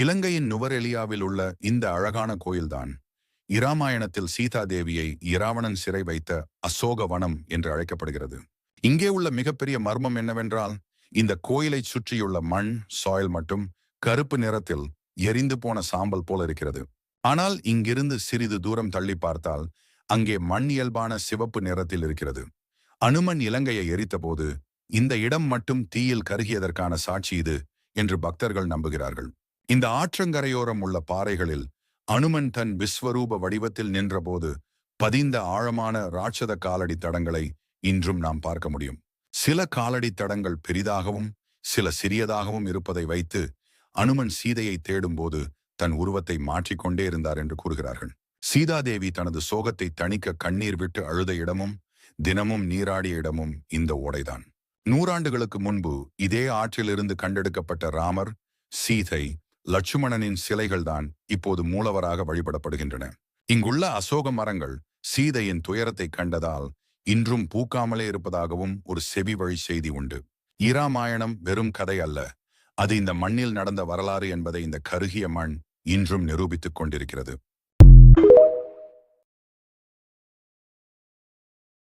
இலங்கையின் நுவரெலியாவில் உள்ள இந்த அழகான கோயில்தான் இராமாயணத்தில் சீதா தேவியை இராவணன் சிறை வைத்த அசோக வனம் என்று அழைக்கப்படுகிறது. இங்கே உள்ள மிகப்பெரிய மர்மம் என்னவென்றால், இந்த கோயிலை சுற்றியுள்ள மண், சாயில் மற்றும் கருப்பு நிறத்தில் எரிந்து போன சாம்பல் போல இருக்கிறது. ஆனால் இங்கிருந்து சிறிது தூரம் தள்ளி பார்த்தால் அங்கே மண் இயல்பான சிவப்பு நிறத்தில் இருக்கிறது. அனுமன் இலங்கையை எரித்தபோது இந்த இடம் மட்டும் தீயில் கருகியதற்கான சாட்சி இது என்று பக்தர்கள் நம்புகிறார்கள். இந்த ஆற்றங்கரையோரம் உள்ள பாறைகளில் அனுமன் தன் விஸ்வரூப வடிவத்தில் நின்றபோது பதிந்த ஆழமான ராட்சத காலடி தடங்களை இன்றும் நாம் பார்க்க முடியும். சில காலடி தடங்கள் பெரிதாகவும் சில சிறியதாகவும் இருப்பதை வைத்து அனுமன் சீதையை தேடும்போது தன் உருவத்தை மாற்றிக்கொண்டே இருந்தார் என்று கூறுகிறார்கள். சீதாதேவி தனது சோகத்தை தணிக்க கண்ணீர் விட்டு அழுத இடமும் தினமும் நீராடிய இடமும் இந்த ஓடைதான். நூறாண்டுகளுக்கு முன்பு இதே ஆற்றிலிருந்து கண்டெடுக்கப்பட்ட ராமர், சீதை, லட்சுமணனின் சிலைகள்தான் இப்போது மூலவராக வழிபடப்படுகின்றன. இங்குள்ள அசோக மரங்கள் சீதையின் துயரத்தை கண்டதால் இன்றும் பூக்காமலே இருப்பதாகவும் ஒரு செவி வழி செய்தி உண்டு. இராமாயணம் வெறும் கதை அல்ல, அது இந்த மண்ணில் நடந்த வரலாறு என்பதை இந்த கருகிய மண் இன்றும் நிரூபித்துக் கொண்டிருக்கிறது.